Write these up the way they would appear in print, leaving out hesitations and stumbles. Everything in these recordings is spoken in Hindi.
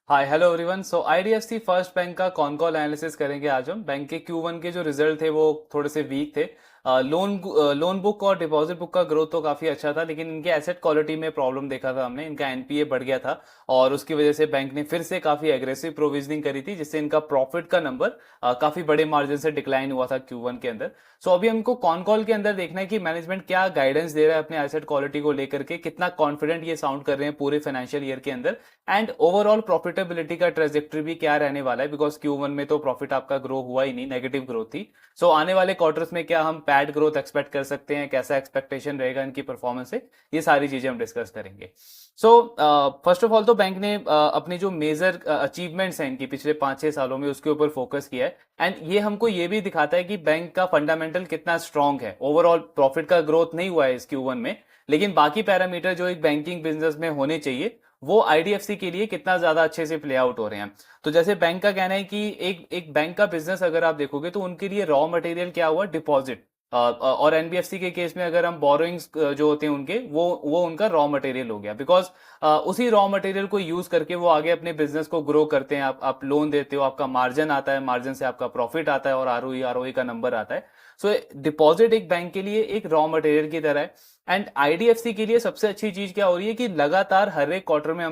हाय hello everyone. So IDFC first bank का कॉन कॉल एनालिसिस करेंगे आज हम। बैंक के Q1 के जो रिजल्ट थे वो थोड़े से वीक थे। लोन बुक और डिपॉजिट बुक का ग्रोथ तो काफी अच्छा था, लेकिन इनके एसेट क्वालिटी में प्रॉब्लम देखा था हमने। इनका एनपीए बढ़ गया था और उसकी वजह से बैंक ने फिर से काफी एग्रेसिव प्रोविजनिंग करी थी, जिससे इनका प्रॉफिट का नंबर काफी बड़े मार्जिन से डिक्लाइन हुआ था Q1 के अंदर। सो अभी हमको कॉन कॉल के अंदर देखना है कि मैनेजमेंट क्या गाइडेंस दे रहा है अपने एसेट क्वालिटी को लेकर के, कितना कॉन्फिडेंट ये साउंड कर रहे हैं पूरे फाइनेंशियल ईयर के अंदर, एंड ओवरऑल प्रॉफिटेबिलिटी का ट्रेजेक्टरी भी क्या रहने वाला है। बिकॉज Q1 में तो प्रॉफिट आपका ग्रो हुआ ही नहीं, नेगेटिव ग्रोथ थी। सो आने वाले क्वार्टर्स में क्या हम पैड ग्रोथ एक्सपेक्ट कर सकते हैं, कैसा एक्सपेक्टेशन रहेगा इनकी परफॉर्मेंस से, ये सारी चीजें हम डिस्कस करेंगे। सो फर्स्ट ऑफ ऑल तो बैंक ने अपनी जो मेजर अचीवमेंट्स हैं इनकी पिछले 5-6 सालों में, उसके ऊपर फोकस किया है। एंड ये हमको ये भी दिखाता है कि बैंक का फंडामेंटल कितना स्ट्रांग है। ओवरऑल प्रॉफिट का ग्रोथ नहीं हुआ है इस Q1 में, लेकिन बाकी पैरामीटर जो एक बैंकिंग बिजनेस में होने चाहिए वो आईडीएफसी के लिए कितना ज्यादा अच्छे से प्ले आउट हो रहे हैं। तो जैसे बैंक का कहना है कि एक एक बैंक का बिजनेस अगर आप देखोगे तो उनके लिए रॉ मटेरियल क्या हुआ, डिपॉजिट। और एनबीएफसी के केस में अगर हम बोरोइंग्स जो होते हैं उनके, वो उनका रॉ मटेरियल हो गया। बिकॉज उसी रॉ मटेरियल को यूज करके वो आगे अपने बिजनेस को ग्रो करते हैं। आप लोन देते हो, आपका मार्जिन आता है, मार्जिन से आपका प्रॉफिट आता है और आरओई का नंबर आता है। सो डिपॉजिट एक बैंक के लिए एक रॉ मटेरियल की तरह है। एंड आईडीएफसी के लिए सबसे अच्छी चीज क्या हो रही है कि लगातार हर एक क्वार्टर में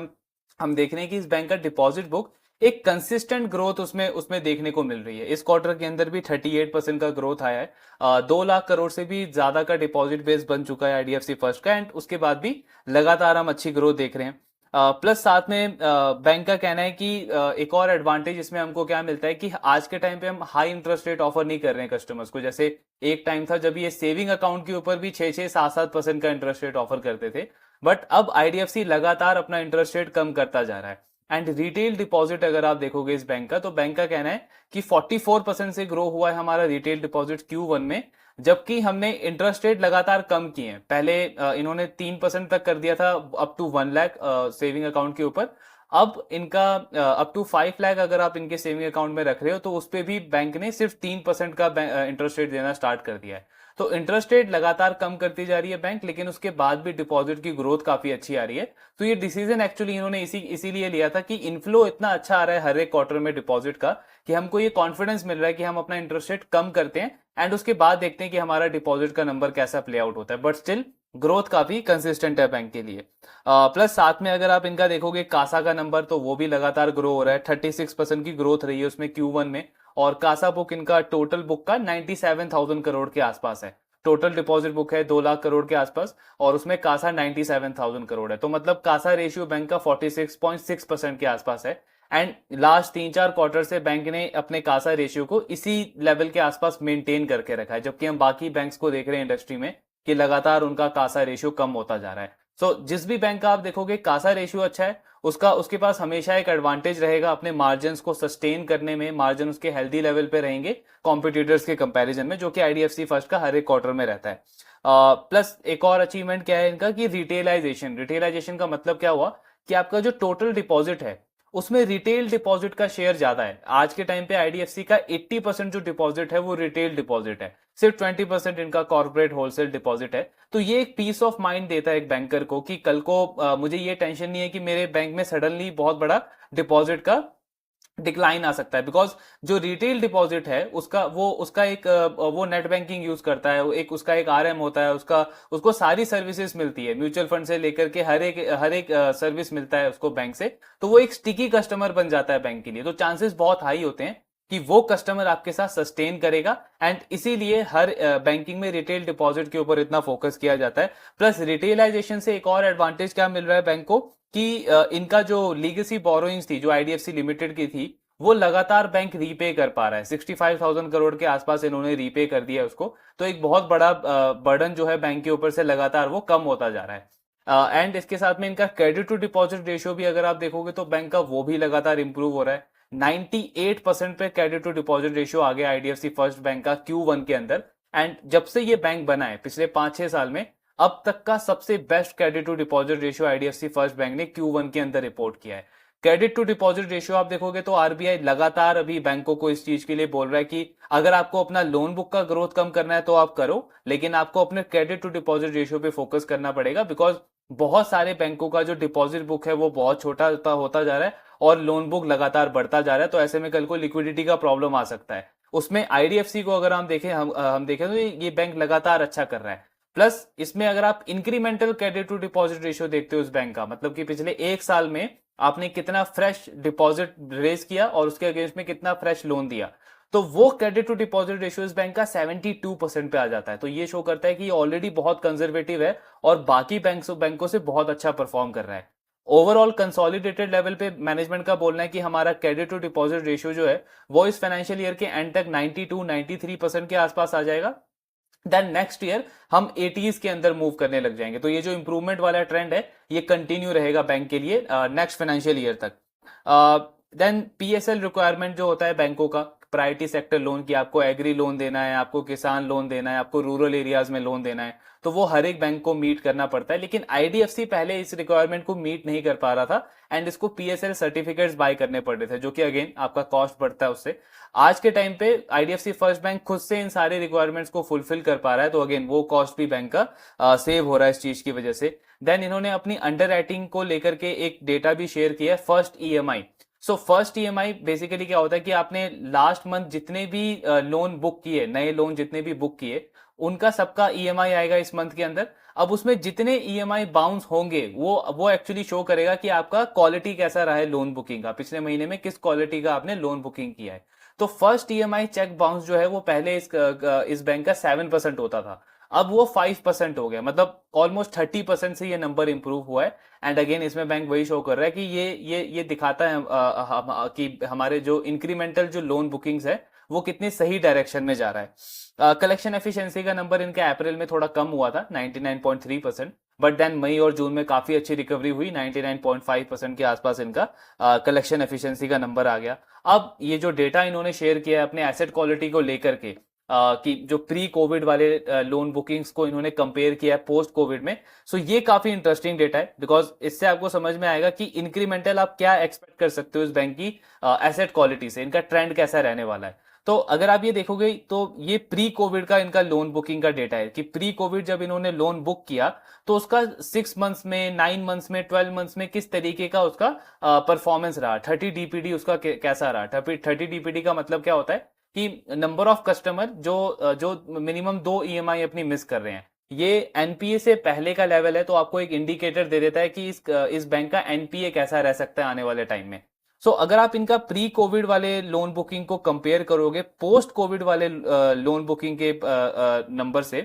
हम देख रहे हैं कि इस बैंक का डिपॉजिट बुक एक कंसिस्टेंट ग्रोथ उसमें उसमें देखने को मिल रही है। इस क्वार्टर के अंदर भी 38% का ग्रोथ आया है। 2 लाख करोड़ से भी ज्यादा का डिपॉजिट बेस बन चुका है आईडीएफसी फर्स्ट का, एंड उसके बाद भी लगातार हम अच्छी ग्रोथ देख रहे हैं। प्लस साथ में बैंक का कहना है कि एक और एडवांटेज इसमें हमको क्या मिलता है कि आज के टाइम पे हम हाई इंटरेस्ट रेट ऑफर नहीं कर रहे हैं कस्टमर्स को। जैसे एक टाइम था जब ये सेविंग अकाउंट के ऊपर भी 6-6, 7-7% का इंटरेस्ट रेट ऑफर करते थे, बट अब आईडीएफसी लगातार अपना इंटरेस्ट रेट कम करता जा रहा है। एंड रिटेल डिपॉजिट अगर आप देखोगे इस बैंक का, तो बैंक का कहना है कि 44% से ग्रो हुआ है हमारा रिटेल डिपॉजिट Q1 में, जबकि हमने इंटरेस्ट रेट लगातार कम किए हैं। पहले इन्होंने 3% तक कर दिया था up to 1 lakh saving account के ऊपर। अब इनका अप टू 5 लाख अगर आप इनके सेविंग अकाउंट में रख रहे हो तो उस पर भी बैंक ने सिर्फ 3% का इंटरेस्ट रेट देना स्टार्ट कर दिया है। तो इंटरेस्ट रेट लगातार कम करती जा रही है बैंक, लेकिन उसके बाद भी डिपॉजिट की ग्रोथ काफी अच्छी आ रही है। तो ये डिसीजन एक्चुअली इन्होंने इसीलिए लिया था कि इनफ्लो इतना अच्छा आ रहा है हर एक क्वार्टर में डिपॉजिट का, कि हमको ये कॉन्फिडेंस मिल रहा है कि हम अपना इंटरेस्ट रेट कम करते हैं एंड उसके बाद देखते हैं कि हमारा डिपॉजिट का नंबर कैसा प्ले आउट होता है। बट स्टिल ग्रोथ काफी कंसिस्टेंट है बैंक के लिए। प्लस साथ में अगर आप इनका देखोगे कासा का नंबर, तो वो भी लगातार ग्रो हो रहा है। 36% की ग्रोथ रही है उसमें Q1 में। और कासा बुक इनका टोटल बुक का 97,000 करोड़ के आसपास है। टोटल डिपॉजिट बुक है 2 लाख करोड़ के आसपास, और उसमें कासा 97,000 करोड़ है। तो मतलब कासा रेशियो बैंक का 46.6% के आसपास है। एंड लास्ट 3-4 क्वार्टर से बैंक ने अपने कासा रेशियो को इसी लेवल के आसपास मेंटेन करके रखा है, जबकि हम बाकी बैंक्स को देख रहे हैं इंडस्ट्री में कि लगातार उनका कासा रेशियो कम होता जा रहा है। सो जिस भी बैंक का आप देखोगे कासा रेशियो अच्छा है, उसका उसके पास हमेशा एक एडवांटेज रहेगा अपने मार्जिन को सस्टेन करने में। मार्जिन उसके हेल्दी लेवल पे रहेंगे कॉम्पिटिटर्स के कंपैरिजन में, जो कि आईडीएफसी फर्स्ट का हर एक क्वार्टर में रहता है। प्लस एक और अचीवमेंट क्या है इनका कि रिटेलाइजेशन। रिटेलाइजेशन का मतलब क्या हुआ कि आपका जो टोटल डिपॉजिट है उसमें रिटेल डिपॉजिट का शेयर ज्यादा है। आज के टाइम पे आईडीएफसी का 80% जो डिपॉजिट है वो रिटेल डिपॉजिट है, सिर्फ 20% इनका कॉर्पोरेट होलसेल डिपॉजिट है। तो ये एक पीस ऑफ माइंड देता है एक बैंकर को कि कल को मुझे ये टेंशन नहीं है कि मेरे बैंक में सडनली बहुत बड़ा डिपॉजिट का डिक्लाइन आ सकता है। बिकॉज जो रिटेल डिपॉजिट है उसका उसका एक वो नेट बैंकिंग यूज करता है, एक उसका एक आरएम होता है, उसको सारी सर्विसेज मिलती है, म्यूचुअल फंड से लेकर के हर एक सर्विस मिलता है उसको बैंक से। तो वो एक स्टिकी कस्टमर बन जाता है बैंक के लिए। तो चांसेस बहुत हाई होते हैं कि वो कस्टमर आपके साथ सस्टेन करेगा। एंड इसीलिए हर बैंकिंग में रिटेल डिपॉजिट के ऊपर इतना फोकस किया जाता है। प्लस रिटेलाइजेशन से एक और एडवांटेज क्या मिल रहा है बैंक को कि इनका जो लीगेसी बोरोइंग्स थी जो आईडीएफसी लिमिटेड की थी, वो लगातार बैंक रीपे कर पा रहा है। 65,000 करोड़ के आसपास इन्होंने रीपे कर दिया उसको। तो एक बहुत बड़ा बर्डन जो है बैंक के ऊपर से लगातार वो कम होता जा रहा है। एंड इसके साथ में इनका क्रेडिट टू डिपॉजिट रेशियो भी अगर आप देखोगे तो बैंक का वो भी लगातार इंप्रूव हो रहा है। 98% पे क्रेडिट टू डिपॉजिट रेशियो आ गया आईडीएफसी फर्स्ट बैंक का Q1 के अंदर। एंड जब से ये बैंक बना है पिछले 5-6 साल में, अब तक का सबसे best credit to deposit ratio IDFC first Bank ने Q1 के अंदर रिपोर्ट किया है। क्रेडिट टू डिपॉजिट रेशियो आप देखोगे तो आरबीआई लगातार अभी बैंकों को इस चीज के लिए बोल रहा है कि अगर आपको अपना लोन बुक का ग्रोथ कम करना है तो आप करो, लेकिन आपको अपने क्रेडिट टू डिपॉजिट रेशियो पे फोकस करना पड़ेगा। बिकॉज बहुत सारे बैंकों का जो डिपॉजिट बुक है वो बहुत छोटा होता होता जा रहा है और लोन बुक लगातार बढ़ता जा रहा है, तो ऐसे में कल को लिक्विडिटी का प्रॉब्लम आ सकता है। उसमें आईडीएफसी को अगर हम देखें तो ये बैंक लगातार अच्छा कर रहा है। प्लस इसमें अगर आप incremental credit to deposit ratio देखते हो उस बैंक का, मतलब कि पिछले एक साल में आपने कितना फ्रेश डिपॉजिट रेज किया और उसके अगेंस्ट में कितना फ्रेश लोन दिया, तो वो क्रेडिट टू डिपॉजिट रेशियो इस बैंक का 72% पे आ जाता है। तो ये शो करता है कि ये ऑलरेडी बहुत कंजर्वेटिव है और बाकी बैंकों से बहुत अच्छा परफॉर्म कर रहा है। ओवरऑल कंसोलिडेटेड लेवल पे मैनेजमेंट का बोलना है कि हमारा क्रेडिट टू डिपॉजिट रेशियो जो है वो इस फाइनेंशियल ईयर के एंड तक 92-93% के आसपास आ जाएगा। देन नेक्स्ट ईयर हम 80s के अंदर मूव करने लग जाएंगे। तो ये जो इंप्रूवमेंट वाला ट्रेंड है ये कंटिन्यू रहेगा बैंक के लिए नेक्स्ट फाइनेंशियल ईयर तक। देन पीएसएल रिक्वायरमेंट जो होता है बैंकों का, प्रायोरिटी सेक्टर लोन की, आपको एग्री लोन देना है, आपको किसान लोन देना है, आपको रूरल एरियाज में लोन देना है, तो वो हर एक बैंक को मीट करना पड़ता है। लेकिन आईडीएफसी पहले इस रिक्वायरमेंट को मीट नहीं कर पा रहा था एंड इसको पीएसएल सर्टिफिकेट्स बाय करने पड़ रहे थे, जो कि अगेन आपका कॉस्ट बढ़ता है उससे। आज के टाइम पे आईडीएफसी फर्स्ट बैंक खुद से इन सारे रिक्वायरमेंट्स को फुलफिल कर पा रहा है, तो अगेन वो कॉस्ट भी बैंक का सेव हो रहा है इस चीज की वजह से। देन इन्होंने अपनी अंडर राइटिंग को लेकर के एक डेटा भी शेयर किया है, first EMI. So first EMI basically क्या होता है कि आपने लास्ट मंथ जितने भी लोन बुक किए, नए लोन जितने भी बुक किए, उनका सबका ईएमआई आएगा इस मंथ के अंदर। अब उसमें जितने ईएमआई बाउंस होंगे वो एक्चुअली शो करेगा कि आपका क्वालिटी कैसा रहा है लोन बुकिंग का, पिछले महीने में किस क्वालिटी का आपने लोन बुकिंग किया है। तो फर्स्ट ईएमआई चेक बाउंस जो है वो पहले इस बैंक का 7% होता था, अब वो 5% हो गया, मतलब ऑलमोस्ट 30% से ये नंबर इंप्रूव हुआ है। एंड अगेन इसमें बैंक वही शो कर रहा है कि ये दिखाता है कि हमारे जो इंक्रीमेंटल जो लोन बुकिंग्स है वो कितनी सही डायरेक्शन में जा रहा है। कलेक्शन एफिशिएंसी का नंबर इनका अप्रैल में थोड़ा कम हुआ था 99.3%, बट देन मई और जून में काफी अच्छी रिकवरी हुई, 99.5% के आसपास इनका कलेक्शन एफिशिएंसी का नंबर आ गया। अब ये जो डेटा इन्होंने शेयर किया है अपने एसेट क्वालिटी को लेकर के, कि जो प्री कोविड वाले लोन बुकिंग्स को इन्होंने कंपेयर किया है पोस्ट कोविड में, सो ये काफी इंटरेस्टिंग डेटा है, बिकॉज इससे आपको समझ में आएगा कि इंक्रीमेंटल आप क्या एक्सपेक्ट कर सकते हो इस बैंक की एसेट क्वालिटी से, इनका ट्रेंड कैसा रहने वाला है। तो अगर आप ये देखोगे तो ये प्री कोविड का इनका लोन बुकिंग का डेटा है कि प्री कोविड जब इन्होंने लोन बुक किया तो उसका 6 मंथ्स में, 9 मंथ्स में, 12 मंथ्स में किस तरीके का उसका परफॉर्मेंस रहा, 30 DPD उसका कैसा रहा। 30 DPD का मतलब क्या होता है कि नंबर ऑफ कस्टमर जो मिनिमम 2 EMI अपनी मिस कर रहे हैं, ये एनपीए से पहले का लेवल है, तो आपको एक इंडिकेटर दे देता है कि इस बैंक का एनपीए कैसा रह सकता है आने वाले टाइम में। सो अगर आप इनका प्री कोविड वाले लोन बुकिंग को कंपेयर करोगे पोस्ट कोविड वाले लोन बुकिंग के नंबर से,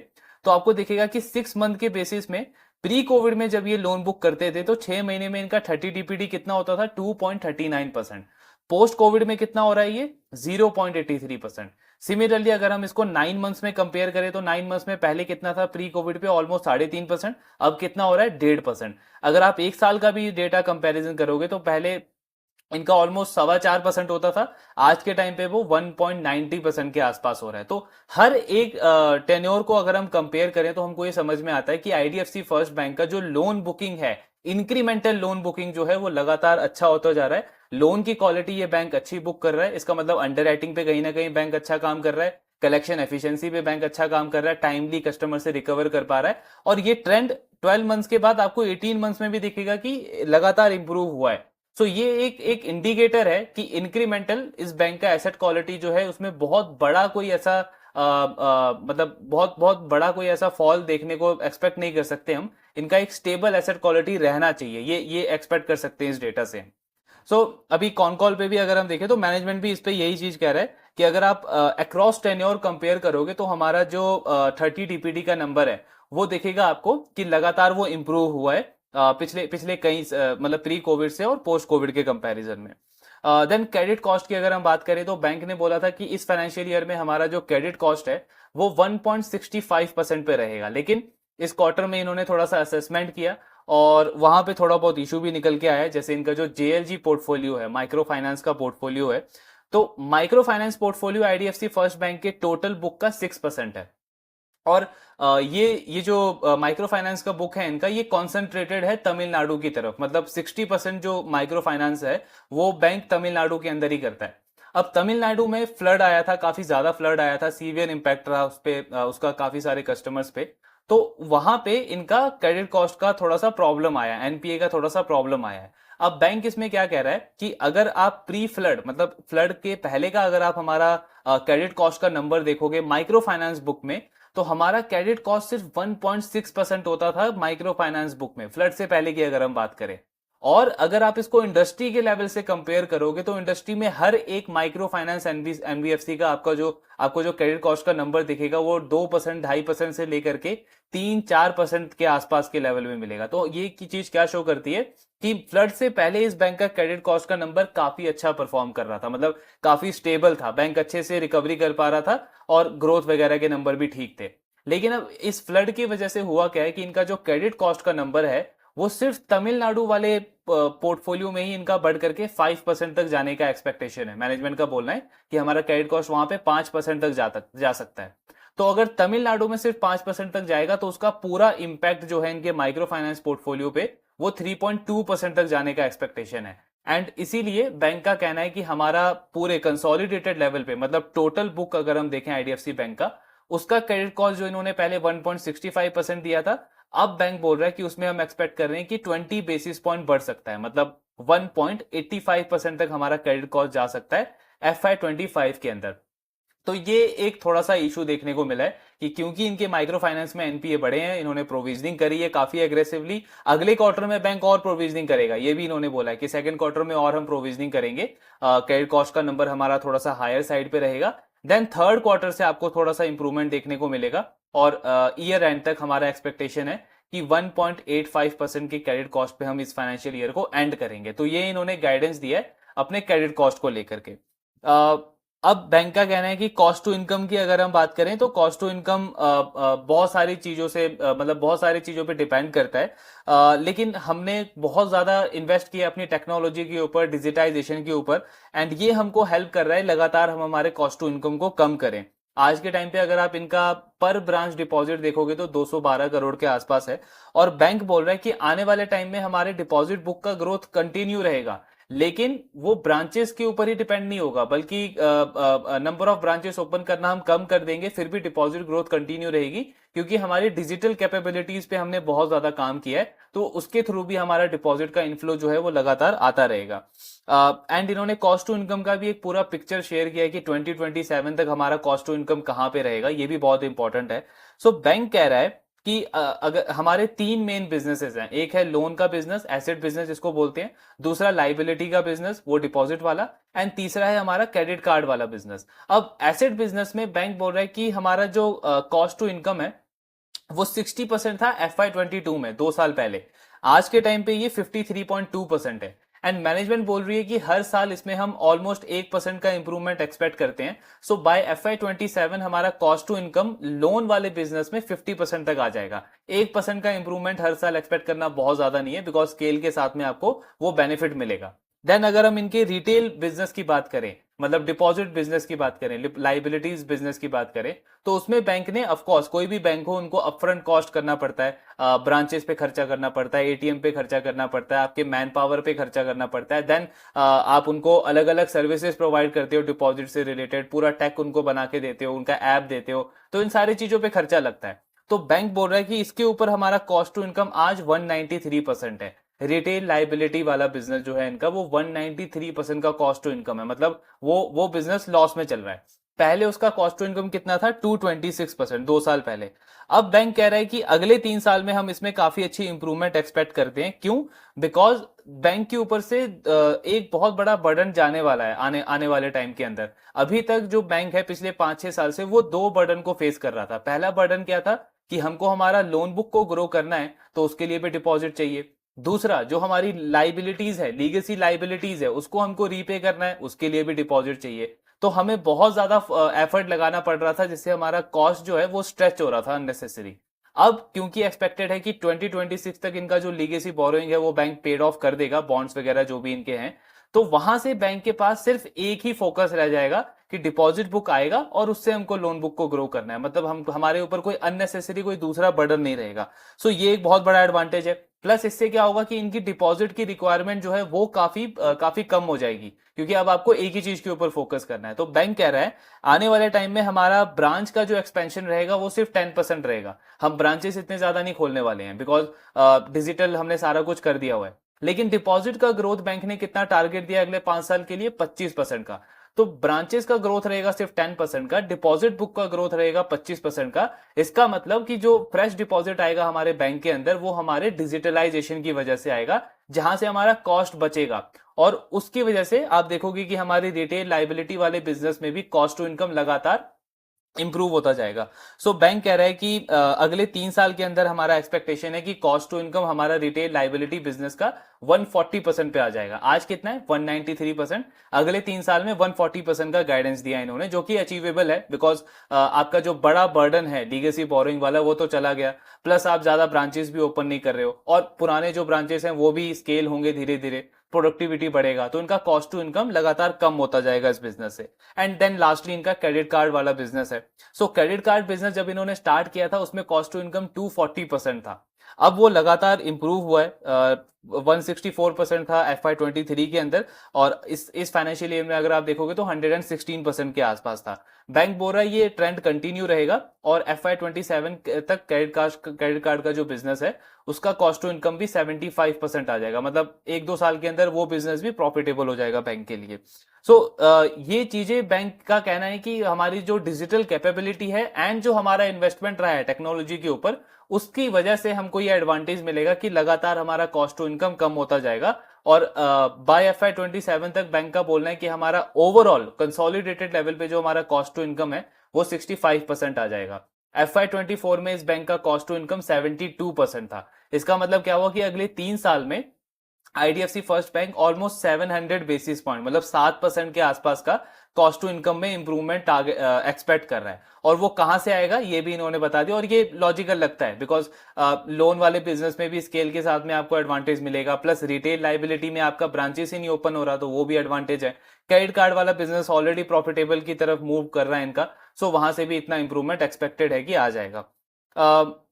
तो आपको दिखेगा कि 6 मंथ के बेसिस में प्री कोविड में जब ये लोन बुक करते थे तो 6 महीने में इनका 30 DPD कितना होता था, 2.39%। पोस्ट कोविड में कितना हो रहा है ये, 0.83%। सिमिलरली अगर हम इसको 9 मंथ्स में कंपेयर करें तो 9 मंथ्स में पहले कितना था प्री कोविड पे, ऑलमोस्ट 3.5%, अब कितना हो रहा है, 1.5%। अगर आप एक साल का भी डेटा कंपैरिजन करोगे तो पहले इनका ऑलमोस्ट 4.25% होता था, आज के टाइम पे वो 1.90% के आसपास हो रहा है। तो हर एक टेन्योर को अगर हम कंपेयर करें तो हमको ये समझ में आता है कि आईडीएफसी फर्स्ट बैंक का जो लोन बुकिंग है, इंक्रीमेंटल लोन बुकिंग जो है वो लगातार अच्छा होता जा रहा है। लोन की क्वालिटी ये बैंक अच्छी बुक कर रहा है, इसका मतलब अंडर राइटिंग पे कहीं ना कहीं बैंक अच्छा काम कर रहा है, कलेक्शन एफिशिएंसी पे बैंक अच्छा काम कर रहा है, टाइमली कस्टमर से रिकवर कर पा रहा है, और ये ट्रेंड 12 मंथ्स के बाद आपको 18 मंथ्स में भी दिखेगा कि लगातार इंप्रूव हुआ है। सो ये एक इंडिकेटर है कि इंक्रीमेंटल इस बैंक का एसेट क्वालिटी जो है उसमें बहुत बड़ा कोई ऐसा मतलब बहुत बहुत बड़ा कोई ऐसा फॉल देखने को एक्सपेक्ट नहीं कर सकते हम। इनका एक स्टेबल एसेट क्वालिटी रहना चाहिए, ये एक्सपेक्ट कर सकते हैं इस डेटा से। अभी कॉन कॉल पे भी अगर हम देखें तो मैनेजमेंट भी इस पे यही चीज कह रहा है कि अगर आप अक्रॉस टेन्योर कंपेयर करोगे तो हमारा जो 30 DPD का नंबर है वो दिखेगा आपको कि लगातार वो इंप्रूव हुआ है पिछले पिछले कई मतलब प्री कोविड से और पोस्ट कोविड के कंपैरिजन में। देन क्रेडिट कॉस्ट की अगर हम बात करें तो बैंक ने बोला था कि इस फाइनेंशियल ईयर में हमारा जो क्रेडिट कॉस्ट है वो 1.65% पे रहेगा, लेकिन इस क्वार्टर में इन्होंने थोड़ा सा असेसमेंट किया और वहां पे थोड़ा बहुत इशू भी निकल के आया है। जैसे इनका जो जेएलजी पोर्टफोलियो है, माइक्रो फाइनेंस का पोर्टफोलियो है, तो micro finance portfolio IDFC first bank के टोटल बुक का 6% है। और ये जो माइक्रो फाइनेंस का बुक है इनका, ये कॉन्सेंट्रेटेड है तमिलनाडु की तरफ, मतलब 60% जो माइक्रो फाइनेंस है वो बैंक तमिलनाडु के अंदर ही करता है। अब तमिलनाडु में फ्लड आया था, काफी ज्यादा फ्लड आया था, सीवियर इंपैक्ट रहा उस पे उसका काफी सारे कस्टमर्स पे। तो वहां पे इनका क्रेडिट कॉस्ट का थोड़ा सा प्रॉब्लम आया, एनपीए का थोड़ा सा प्रॉब्लम आया है। अब बैंक इसमें क्या कह रहा है कि अगर आप प्री फ्लड मतलब फ्लड के पहले का अगर आप हमारा क्रेडिट कॉस्ट का नंबर देखोगे माइक्रो फाइनेंस बुक में, तो हमारा क्रेडिट कॉस्ट सिर्फ 1.6% होता था माइक्रो फाइनेंस बुक में, फ्लड से पहले की अगर हम बात करें। और अगर आप इसको इंडस्ट्री के लेवल से कंपेयर करोगे तो इंडस्ट्री में हर एक माइक्रो फाइनेंस एनबीएफसी का आपको जो क्रेडिट कॉस्ट का नंबर दिखेगा वो 2%, 2.5% से लेकर के 3-4% के आसपास के लेवल में मिलेगा। तो ये की चीज क्या शो करती है कि फ्लड से पहले इस बैंक का क्रेडिट कॉस्ट का नंबर काफी अच्छा परफॉर्म कर रहा था, मतलब काफी स्टेबल था, बैंक अच्छे से रिकवरी कर पा रहा था और ग्रोथ वगैरह के नंबर भी ठीक थे। लेकिन अब इस फ्लड की वजह से हुआ क्या है कि इनका जो क्रेडिट कॉस्ट का नंबर है वो सिर्फ तमिलनाडु वाले पोर्टफोलियो में ही इनका बढ़ करके 5% तक जाने का एक्सपेक्टेशन है। मैनेजमेंट का बोलना है कि हमारा क्रेडिट कॉस्ट वहां पे 5% तक जा सकता है। तो अगर तमिलनाडु में सिर्फ 5% तक जाएगा तो उसका पूरा इंपैक्ट जो है इनके माइक्रो फाइनेंस पोर्टफोलियो पे वो 3.2% तक जाने का एक्सपेक्टेशन है। एंड इसीलिए बैंक का कहना है कि हमारा पूरे कंसोलिडेटेड लेवल पे मतलब टोटल बुक अगर हम देखें आईडीएफसी बैंक का, उसका क्रेडिट कॉस्ट जो इन्होंने पहले 1.65% दिया था, अब बैंक बोल रहा है कि उसमें हम एक्सपेक्ट कर रहे हैं कि 20 बेसिस पॉइंट बढ़ सकता है, मतलब 1.85% तक हमारा क्रेडिट कॉस्ट जा सकता है FY25 के अंदर। तो ये एक थोड़ा सा इशू देखने को मिला है कि क्योंकि इनके माइक्रो फाइनेंस में एनपीए बढ़े हैं, इन्होंने प्रोविजनिंग करी है काफी एग्रेसिवली। अगले क्वार्टर में बैंक और प्रोविजनिंग करेगा, ये भी इन्होंने बोला है कि सेकंड क्वार्टर में और हम प्रोविजनिंग करेंगे, क्रेडिट कॉस्ट का नंबर हमारा थोड़ा सा हायर साइड पे रहेगा। देन थर्ड क्वार्टर से आपको थोड़ा सा इंप्रूवमेंट देखने को मिलेगा और ईयर एंड तक हमारा एक्सपेक्टेशन है कि 1.85% के क्रेडिट कॉस्ट पे हम इस फाइनेंशियल ईयर को एंड करेंगे। तो ये इन्होंने गाइडेंस दिया है अपने क्रेडिट कॉस्ट को लेकर के। अब बैंक का कहना है कि कॉस्ट टू इनकम की अगर हम बात करें तो कॉस्ट टू इनकम बहुत सारी चीजों से मतलब बहुत सारी चीजों पे डिपेंड करता है, लेकिन हमने बहुत ज्यादा इन्वेस्ट किया अपनी टेक्नोलॉजी के ऊपर, डिजिटाइजेशन के ऊपर, एंड ये हमको हेल्प कर रहा है लगातार हम हमारे कॉस्ट टू इनकम को कम करें। आज के टाइम पे अगर आप इनका पर ब्रांच डिपॉजिट देखोगे तो 212 करोड़ के आसपास है। और बैंक बोल रहा है कि आने वाले टाइम में हमारे डिपॉजिट बुक का ग्रोथ कंटिन्यू रहेगा, लेकिन वो ब्रांचेस के ऊपर ही डिपेंड नहीं होगा, बल्कि नंबर ऑफ ब्रांचेस ओपन करना हम कम कर देंगे फिर भी डिपॉजिट ग्रोथ कंटिन्यू रहेगी, क्योंकि हमारी डिजिटल कैपेबिलिटीज पे हमने बहुत ज्यादा काम किया है, तो उसके थ्रू भी हमारा डिपॉजिट का इनफ्लो जो है वो लगातार आता रहेगा। एंड इन्होंने कॉस्ट टू इनकम का भी एक पूरा पिक्चर शेयर किया है कि 2027 तक हमारा कॉस्ट टू इनकम कहां पे रहेगा, ये भी बहुत इंपॉर्टेंट है। सो बैंक कह रहा है कि अगर हमारे 3 मेन बिजनेसेस हैं, एक है लोन का बिजनेस, एसेट बिजनेस जिसको बोलते हैं, दूसरा लाइबिलिटी का बिजनेस वो डिपॉजिट वाला, एंड तीसरा है हमारा क्रेडिट कार्ड वाला बिजनेस। अब एसेट बिजनेस में बैंक बोल रहा है कि हमारा जो कॉस्ट टू इनकम है वो 60% था FY22 में, 2 साल पहले। आज के टाइम पे ये 53.2% है। एंड मैनेजमेंट बोल रही है कि हर साल इसमें हम ऑलमोस्ट 1% का इंप्रूवमेंट एक्सपेक्ट करते हैं। सो बाय FY27 हमारा कॉस्ट टू इनकम लोन वाले बिजनेस में 50% तक आ जाएगा। 1% का इंप्रूवमेंट हर साल एक्सपेक्ट करना बहुत ज्यादा नहीं है, बिकॉज स्केल के साथ में आपको वो बेनिफिट मिलेगा। देन अगर हम इनके रिटेल बिजनेस की बात करें, मतलब डिपॉजिट बिजनेस की बात करें, लाइबिलिटीज बिजनेस की बात करें, तो उसमें बैंक ने ऑफ कोर्स कोई भी बैंक हो उनको अपफ्रंट कॉस्ट करना पड़ता है, ब्रांचेस पे खर्चा करना पड़ता है, एटीएम पे खर्चा करना पड़ता है, आपके मैन पावर पे खर्चा करना पड़ता है। देन आप उनको अलग अलग सर्विसेज प्रोवाइड करते हो डिपॉजिट से रिलेटेड, पूरा टेक उनको बना के देते हो, उनका ऐप देते हो, तो इन सारी चीजों पे खर्चा लगता है। तो बैंक बोल रहा है कि इसके ऊपर हमारा कॉस्ट टू इनकम आज 193% है। रिटेल लाइबिलिटी वाला बिजनेस जो है इनका वो 193% का कॉस्ट टू इनकम है, मतलब वो बिजनेस लॉस में चल रहा है। पहले उसका कॉस्ट टू इनकम कितना था, 226%, 2 साल पहले। अब बैंक कह रहा है कि अगले 3 साल में हम इसमें काफी अच्छी इंप्रूवमेंट एक्सपेक्ट करते हैं। क्यों? बिकॉज बैंक के ऊपर से एक बहुत बड़ा बर्डन जाने वाला है आने आने वाले टाइम के अंदर। अभी तक जो बैंक है पिछले 5-6 साल से वो 2 बर्डन को फेस कर रहा था। पहला बर्डन क्या था कि हमको हमारा लोन बुक को ग्रो करना है तो उसके लिए भी डिपॉजिट चाहिए। दूसरा, जो हमारी लाइबिलिटीज है, लीगेसी लाइबिलिटीज है, उसको हमको रीपे करना है, उसके लिए भी डिपॉजिट चाहिए। तो हमें बहुत ज्यादा एफर्ट लगाना पड़ रहा था, जिससे हमारा कॉस्ट जो है वो स्ट्रेच हो रहा था अननेसेसरी। अब क्योंकि एक्सपेक्टेड है कि 2026 तक इनका जो लीगेसी बोरोइंग है वो बैंक पेड ऑफ कर देगा, बॉन्ड्स वगैरह जो भी इनके हैं, तो वहां से बैंक के पास सिर्फ एक ही फोकस रह जाएगा कि डिपॉजिट बुक आएगा और उससे हमको लोन बुक को ग्रो करना है, मतलब हम हमारे ऊपर कोई अननेसेसरी कोई दूसरा बर्डन नहीं रहेगा। सो ये एक बहुत बड़ा एडवांटेज है। प्लस इससे क्या होगा कि इनकी डिपॉजिट की रिक्वायरमेंट जो है वो काफी कम हो जाएगी, क्योंकि अब आपको एक ही चीज के ऊपर फोकस करना है। तो बैंक कह रहा है आने वाले टाइम में हमारा ब्रांच का जो एक्सपेंशन रहेगा वो सिर्फ 10% रहेगा। हम ब्रांचेस इतने ज्यादा नहीं खोलने वाले हैं, बिकॉज डिजिटल हमने सारा कुछ कर दिया हुआ है। लेकिन डिपॉजिट का ग्रोथ बैंक ने कितना टारगेट दिया अगले 5 साल के लिए? 25% का। तो ब्रांचेस का ग्रोथ रहेगा सिर्फ 10% का, डिपॉजिट बुक का ग्रोथ रहेगा 25% का। इसका मतलब कि जो फ्रेश डिपॉजिट आएगा हमारे बैंक के अंदर वो हमारे डिजिटलाइजेशन की वजह से आएगा, जहां से हमारा कॉस्ट बचेगा। और उसकी वजह से आप देखोगे कि हमारी रिटेल लाइबिलिटी वाले बिजनेस में भी कॉस्ट टू इनकम लगातार इंप्रूव होता जाएगा। सो बैंक कह रहा है कि अगले 3 साल के अंदर हमारा एक्सपेक्टेशन है कि कॉस्ट टू इनकम हमारा रिटेल लाइबिलिटी बिजनेस का 140% पे आ जाएगा। आज कितना है? 193%। अगले 3 साल में 140% का गाइडेंस दिया इन्होंने, जो कि अचीवेबल है, बिकॉज आपका जो बड़ा बर्डन है लीगेसी बोरोइंग वाला वो तो चला गया। प्लस आप ज्यादा ब्रांचेस भी ओपन नहीं कर रहे हो, और पुराने जो ब्रांचेस हैं वो भी स्केल होंगे धीरे धीरे, प्रोडक्टिविटी बढ़ेगा, तो इनका कॉस्ट टू इनकम लगातार कम होता जाएगा इस बिजनेस से। एंड देन लास्टली इनका क्रेडिट कार्ड वाला बिजनेस है। सो क्रेडिट कार्ड बिजनेस जब इन्होंने स्टार्ट किया था उसमें कॉस्ट टू इनकम 240% था। अब वो लगातार इंप्रूव हुआ है, 164% था FY23 के अंदर, और इस फाइनेंशियल ईयर में अगर आप देखोगे तो 116% के आसपास था। बैंक बोल रहा है ये ट्रेंड कंटिन्यू रहेगा, और FY27 तक क्रेडिट कार्ड का जो बिजनेस है उसका कॉस्ट टू इनकम भी 75% आ जाएगा, मतलब 1-2 साल के अंदर वो बिजनेस भी प्रॉफिटेबल हो जाएगा बैंक के लिए। सो ये चीजें बैंक का कहना है कि हमारी जो डिजिटल कैपेबिलिटी है एंड जो हमारा इन्वेस्टमेंट रहा है टेक्नोलॉजी के ऊपर, उसकी वजह से हमको ये एडवांटेज मिलेगा कि लगातार हमारा कॉस्ट टू इनकम कम होता जाएगा। और बाय FY27 तक बैंक का बोलना है कि हमारा ओवरऑल कंसोलिडेटेड लेवल पे जो हमारा कॉस्ट टू इनकम है वो 65% आ जाएगा। FY24 में इस बैंक का कॉस्ट टू इनकम 72% था। इसका मतलब क्या हुआ कि अगले 3 साल में IDFC first bank almost 700 basis point, मतलब 7% के आसपास का कॉस्ट टू इनकम में इंप्रूवमेंट एक्सपेक्ट कर रहा है। और वो कहां से आएगा ये भी इन्होंने बता दिया, और ये लॉजिकल लगता है, बिकॉज लोन वाले बिजनेस में भी स्केल के साथ में आपको एडवांटेज मिलेगा, प्लस रिटेल लाइबिलिटी में आपका ब्रांचेस ही नहीं ओपन हो रहा तो वो भी एडवांटेज है। क्रेडिट कार्ड वाला बिजनेस ऑलरेडी प्रॉफिटेबल की तरफ मूव कर रहा है इनका, सो वहां से भी इतना इंप्रूवमेंट एक्सपेक्टेड है कि आ जाएगा।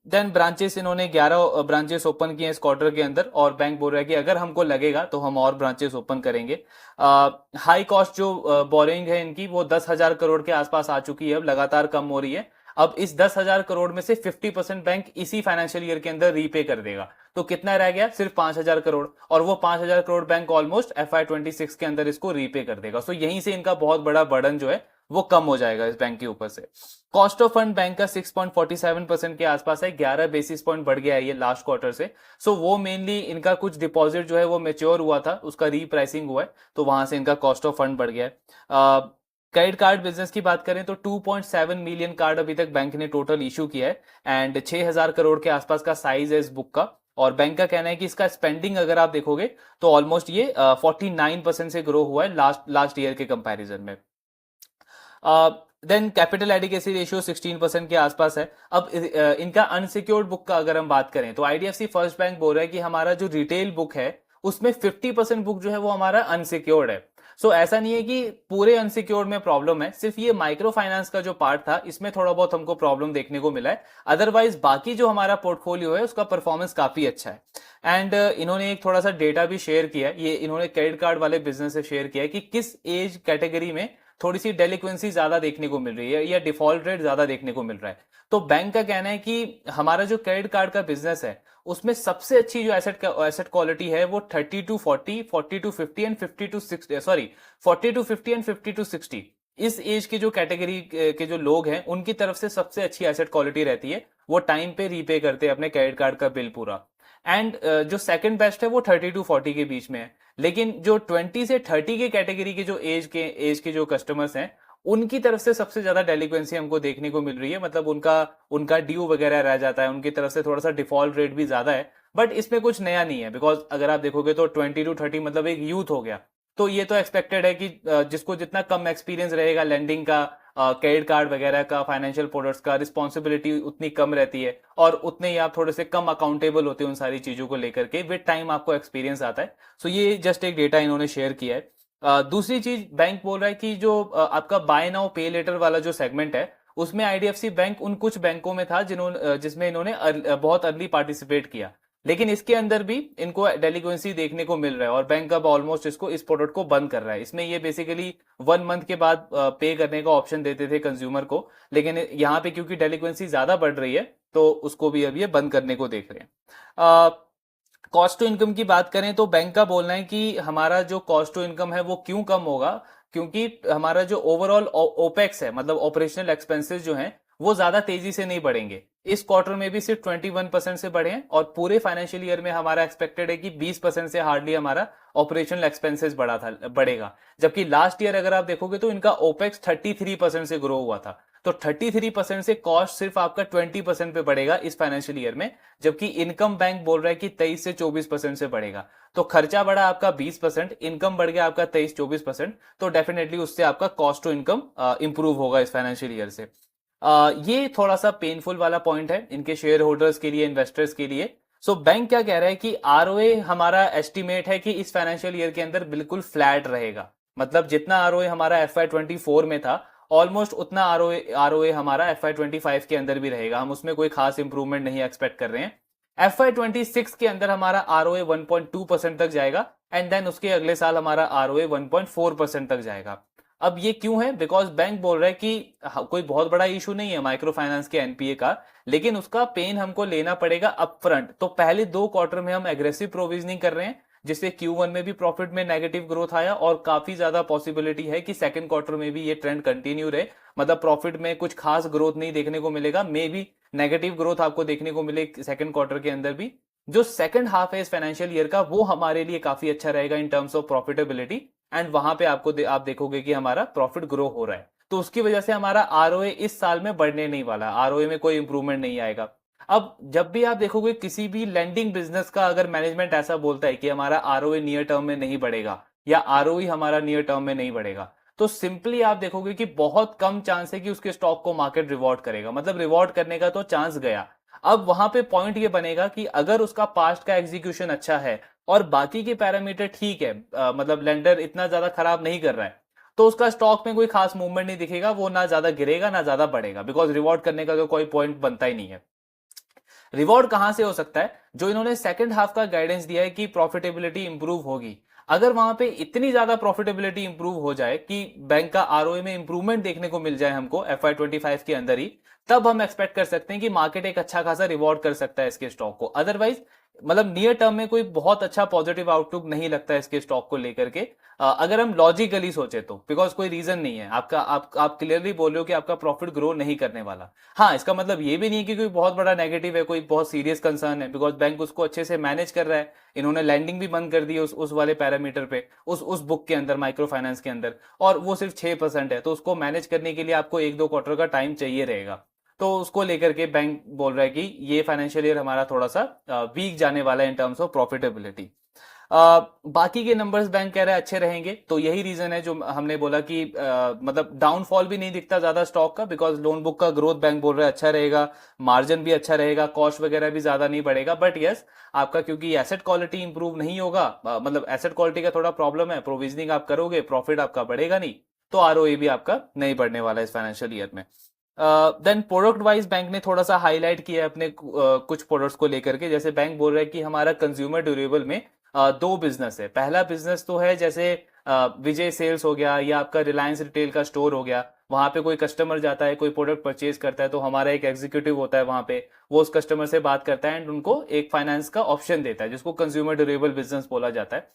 देन ब्रांचेस इन्होंने 11 ब्रांचेस ओपन किए इस क्वार्टर के अंदर, और बैंक बोल रहा है कि अगर हमको लगेगा तो हम और ब्रांचेस ओपन करेंगे। हाई कॉस्ट जो बोरिंग है इनकी वो 10,000 करोड़ के आसपास आ चुकी है, अब लगातार कम हो रही है। अब इस 10,000 करोड़ में से 50% बैंक इसी फाइनेंशियल ईयर के अंदर रीपे कर देगा, तो कितना रह गया? सिर्फ 5,000 करोड़, और वो 5,000 करोड़ बैंक ऑलमोस्ट FY26 के अंदर इसको रीपे कर देगा। सो यहीं से इनका बहुत बड़ा बर्डन जो है वो कम हो जाएगा इस बैंक के ऊपर से। कॉस्ट ऑफ फंड बैंक का 6.47% के आसपास है, 11 बेसिस पॉइंट बढ़ गया है ये लास्ट क्वार्टर से। सो वो मेनली इनका कुछ डिपॉजिट जो है वो मेच्योर हुआ था, उसका रीप्राइसिंग हुआ है, तो वहां से इनका कॉस्ट ऑफ फंड बढ़ गया है। क्रेडिट कार्ड बिजनेस की बात करें तो 2.7 मिलियन कार्ड अभी तक बैंक ने टोटल इशू किया है, एंड 6,000 करोड़ के आसपास का साइज है इस बुक का। और बैंक का कहना है कि इसका स्पेंडिंग अगर आप देखोगे तो ऑलमोस्ट ये 49% से ग्रो हुआ है लास्ट ईयर के कंपैरिजन में। देन कैपिटल एडिकेसी रेशियो 16% के आसपास है। अब इनका अनसिक्योर्ड बुक का अगर हम बात करें तो आईडीएफसी फर्स्ट बैंक बोल रहा है कि हमारा जो रिटेल बुक है उसमें 50% बुक जो है वो हमारा अनसिक्योर्ड है। सो ऐसा नहीं है कि पूरे अनसिक्योर्ड में प्रॉब्लम है, सिर्फ ये माइक्रो फाइनेंस का जो पार्ट था इसमें थोड़ा बहुत हमको प्रॉब्लम देखने को मिला है, अदरवाइज बाकी जो हमारा पोर्टफोलियो है उसका परफॉर्मेंस काफी अच्छा है। एंड इन्होंने एक थोड़ा सा डेटा भी शेयर किया है, ये इन्होंने क्रेडिट कार्ड वाले बिजनेस से शेयर किया है कि किस एज कैटेगरी में थोड़ी सी डेलिक्वेंसी ज्यादा देखने को मिल रही है या डिफॉल्ट रेट ज्यादा देखने को मिल रहा है। तो बैंक का कहना है कि हमारा जो क्रेडिट कार्ड का बिजनेस है उसमें सबसे अच्छी जो एसेट क्वालिटी है वो 30 to 40, 40 to 50 and 50 to 60, sorry 40 to 50 and 50 to 60, इस एज के जो कैटेगरी के जो लोग हैं उनकी तरफ से सबसे अच्छी एसेट क्वालिटी रहती है, वो टाइम पे रीपे करते हैं अपने क्रेडिट कार्ड का बिल पूरा। एंड जो सेकंड बेस्ट है वो 30 to 40 के बीच में है, लेकिन जो 20 से 30 के कैटेगरी के जो एज के जो कस्टमर्स हैं उनकी तरफ से सबसे ज्यादा डेलिक्वेंसी हमको देखने को मिल रही है, मतलब उनका ड्यू वगैरह रह जाता है, उनकी तरफ से थोड़ा सा डिफॉल्ट रेट भी ज्यादा है। बट इसमें कुछ नया नहीं है, बिकॉज अगर आप देखोगे तो 20 to 30 मतलब एक यूथ हो गया, तो ये तो एक्सपेक्टेड है कि जिसको जितना कम एक्सपीरियंस रहेगा लेंडिंग का क्रेडिट कार्ड वगैरह का, फाइनेंशियल प्रोडक्ट्स का रिस्पॉन्सिबिलिटी उतनी कम रहती है और उतने ही आप थोड़े से कम अकाउंटेबल होते हैं उन सारी चीजों को लेकर के, विद टाइम आपको एक्सपीरियंस आता है। सो ये जस्ट एक डेटा इन्होंने शेयर किया है। दूसरी चीज बैंक बोल रहा है कि जो आपका बाय नाउ पे लेटर वाला जो सेगमेंट है, उसमें आईडीएफसी बैंक उन कुछ बैंकों में था जिसमें इन्होंने बहुत अर्ली पार्टिसिपेट किया, लेकिन इसके अंदर भी इनको डेलिक्वेंसी देखने को मिल रहा है और बैंक अब ऑलमोस्ट इस प्रोडक्ट को बंद कर रहा है। इसमें ये बेसिकली 1 मंथ के बाद पे करने का ऑप्शन देते थे कंज्यूमर को, लेकिन यहाँ पे क्योंकि डेलिक्वेंसी ज्यादा बढ़ रही है तो उसको भी अब ये बंद करने को देख रहे हैं। कॉस्ट टू इनकम की बात करें तो बैंक का बोलना है कि हमारा जो कॉस्ट टू इनकम है वो क्यों कम होगा, क्योंकि हमारा जो ओवरऑल ओपेक्स है, मतलब ऑपरेशनल एक्सपेंसेस जो हैं, वो ज्यादा तेजी से नहीं बढ़ेंगे। इस क्वार्टर में भी सिर्फ 21% से बढ़े हैं और पूरे फाइनेंशियल ईयर में हमारा एक्सपेक्टेड है कि 20% से हार्डली हमारा ऑपरेशनल एक्सपेंसेस बढ़ेगा। जबकि लास्ट ईयर अगर आप देखोगे तो इनका ओपेक्स 33% से ग्रो हुआ था। तो 33% से कॉस्ट सिर्फ आपका 20% पे बढ़ेगा इस फाइनेंशियल ईयर में, जबकि इनकम बैंक बोल रहा है कि 23 से 24% से बढ़ेगा। तो खर्चा बढ़ा आपका 20%, इनकम बढ़ गया आपका 23-24%, तो डेफिनेटली उससे आपका कॉस्ट टू इनकम इंप्रूव होगा इस फाइनेंशियल ईयर से। ये थोड़ा सा पेनफुल वाला पॉइंट है इनके शेयर होल्डर्स के लिए, इन्वेस्टर्स के लिए। सो बैंक क्या कह रहा है कि आरओए हमारा एस्टिमेट है कि इस फाइनेंशियल ईयर के अंदर बिल्कुल फ्लैट रहेगा। मतलब जितना आरओए हमारा FY24 में था, ऑलमोस्ट उतना आरओए हमारा FY25 के अंदर भी रहेगा। हम उसमें कोई खास इंप्रूवमेंट नहीं एक्सपेक्ट कर रहे हैं। FY26 के अंदर हमारा आरओए 1.2% तक जाएगा एंड देन उसके अगले साल हमारा आरओए 1.4% तक जाएगा। अब ये क्यों है? बिकॉज बैंक बोल रहा है कि कोई बहुत बड़ा इशू नहीं है माइक्रो फाइनेंस के एनपीए का, लेकिन उसका पेन हमको लेना पड़ेगा अपफ्रंट। तो पहले 2 क्वार्टर में हम एग्रेसिव प्रोविजनिंग कर रहे हैं, जिससे Q1 में भी प्रॉफिट में नेगेटिव ग्रोथ आया और काफी ज्यादा पॉसिबिलिटी है कि सेकंड क्वार्टर में भी ये ट्रेंड कंटिन्यू रहे। मतलब प्रॉफिट में कुछ खास ग्रोथ नहीं देखने को मिलेगा, मे भी नेगेटिव ग्रोथ आपको देखने को मिले सेकंड क्वार्टर के अंदर भी। जो सेकंड हाफ है इस फाइनेंशियल ईयर का, वो हमारे लिए काफी अच्छा रहेगा in terms of profitability, and वहां पे आप देखोगे कि हमारा प्रॉफिट ग्रो हो रहा है। तो उसकी वजह से हमारा आरओए इस साल में बढ़ने नहीं वाला, आरओए में कोई इंप्रूवमेंट नहीं आएगा। अब जब भी आप देखोगे किसी भी लेंडिंग बिजनेस का अगर मैनेजमेंट ऐसा बोलता है कि हमारा आरओए नियर टर्म में नहीं बढ़ेगा या आरओई हमारा नियर टर्म में नहीं बढ़ेगा, तो सिंपली आप देखोगे कि बहुत कम चांस है कि उसके स्टॉक को मार्केट रिवॉर्ड करेगा। मतलब रिवॉर्ड करने का तो चांस गया। अब वहां पे पॉइंट ये बनेगा कि अगर उसका पास्ट का एग्जीक्यूशन अच्छा है और बाकी के पैरामीटर ठीक है, मतलब लेंडर इतना ज्यादा खराब नहीं कर रहा है, तो उसका स्टॉक में कोई खास मूवमेंट नहीं दिखेगा, वो ना ज्यादा गिरेगा ना ज्यादा बढ़ेगा, बिकॉज रिवॉर्ड करने का तो कोई पॉइंट बनता ही नहीं है। रिवॉर्ड कहां से हो सकता है? जो इन्होंने सेकंड हाफ का गाइडेंस दिया है कि प्रॉफिटेबिलिटी इंप्रूव होगी, अगर वहां पे इतनी ज्यादा प्रॉफिटेबिलिटी इंप्रूव हो जाए कि बैंक का आरओए में इंप्रूवमेंट देखने को मिल जाए हमको FY25 के अंदर ही, तब हम एक्सपेक्ट कर सकते हैं कि मार्केट एक अच्छा खासा रिवॉर्ड कर सकता है इसके स्टॉक को। अदरवाइज मतलब नियर टर्म में कोई बहुत अच्छा पॉजिटिव आउटलुक नहीं लगता है इसके स्टॉक को लेकर के, अगर हम लॉजिकली सोचे तो, बिकॉज कोई रीजन नहीं है आपका, आप क्लियरली बोल रहे हो कि आपका प्रॉफिट ग्रो नहीं करने वाला। हाँ, इसका मतलब ये भी नहीं कि कोई बहुत बड़ा नेगेटिव है, कोई बहुत सीरियस कंसर्न है, बिकॉज बैंक उसको अच्छे से मैनेज कर रहा है। इन्होंने लैंडिंग भी बंद कर दी है उस वाले पैरामीटर पे, उस बुक के अंदर, माइक्रो फाइनेंस के अंदर, और वो सिर्फ 6% है। तो उसको मैनेज करने के लिए आपको 1-2 क्वार्टर का टाइम चाहिए रहेगा। तो उसको लेकर के बैंक बोल रहा है कि ये फाइनेंशियल ईयर हमारा थोड़ा सा वीक जाने वाला है इन टर्म्स ऑफ प्रॉफिटेबिलिटी। बाकी के नंबर्स बैंक कह रहा है अच्छे रहेंगे। तो यही रीजन है जो हमने बोला कि मतलब डाउनफॉल भी नहीं दिखता ज्यादा स्टॉक का, बिकॉज लोन बुक का ग्रोथ बैंक बोल रहा है अच्छा रहेगा, मार्जिन भी अच्छा रहेगा, कॉस्ट वगैरह भी ज्यादा नहीं बढ़ेगा। बट यस, आपका क्योंकि एसेट क्वालिटी इंप्रूव नहीं होगा, मतलब एसेट क्वालिटी का थोड़ा प्रॉब्लम है, प्रोविजनिंग आप करोगे, प्रॉफिट आपका बढ़ेगा नहीं, तो आरओए भी आपका नहीं बढ़ने वाला इस फाइनेंशियल ईयर में। देन प्रोडक्ट वाइज बैंक ने थोड़ा सा हाईलाइट किया है अपने कुछ प्रोडक्ट्स को लेकर के। जैसे बैंक बोल रहा है कि हमारा कंज्यूमर ड्यूरेबल में 2 बिजनेस है। पहला बिजनेस तो है जैसे विजय सेल्स हो गया या आपका रिलायंस रिटेल का स्टोर हो गया। वहां पे कोई कस्टमर जाता है, कोई प्रोडक्ट परचेज करता है, तो हमारा एक एग्जीक्यूटिव होता है वहां पे, वो उस कस्टमर से बात करता है एंड उनको एक फाइनेंस का ऑप्शन देता है, जिसको कंज्यूमर ड्यूरेबल बिजनेस बोला जाता है।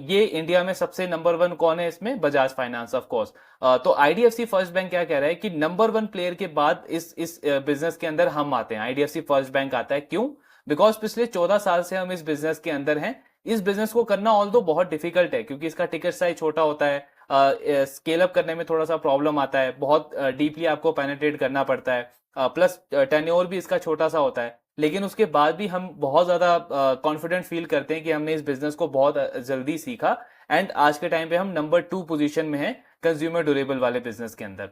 ये इंडिया में सबसे नंबर 1 कौन है इसमें? Bajaj finance of course. तो आईडीएफसी फर्स्ट बैंक क्या कह रहा है कि नंबर 1 प्लेयर के बाद इस बिजनेस के अंदर हम आते हैं, आईडीएफसी फर्स्ट बैंक आता है। क्यों? बिकॉज पिछले 14 साल से हम इस बिजनेस के अंदर हैं। इस बिजनेस को करना ऑल दो बहुत डिफिकल्ट है, क्योंकि इसका टिकट साइज छोटा होता है, स्केल अप करने में थोड़ा सा प्रॉब्लम आता है, बहुत डीपली आपको पेनिट्रेट करना पड़ता है, प्लस टेन्योर भी इसका छोटा सा होता है। लेकिन उसके बाद भी हम बहुत ज्यादा कॉन्फिडेंट फील करते हैं कि हमने इस बिजनेस को बहुत जल्दी सीखा, एंड आज के टाइम पे हम नंबर 2 पोजीशन में हैं कंज्यूमर ड्यूरेबल वाले बिजनेस के अंदर।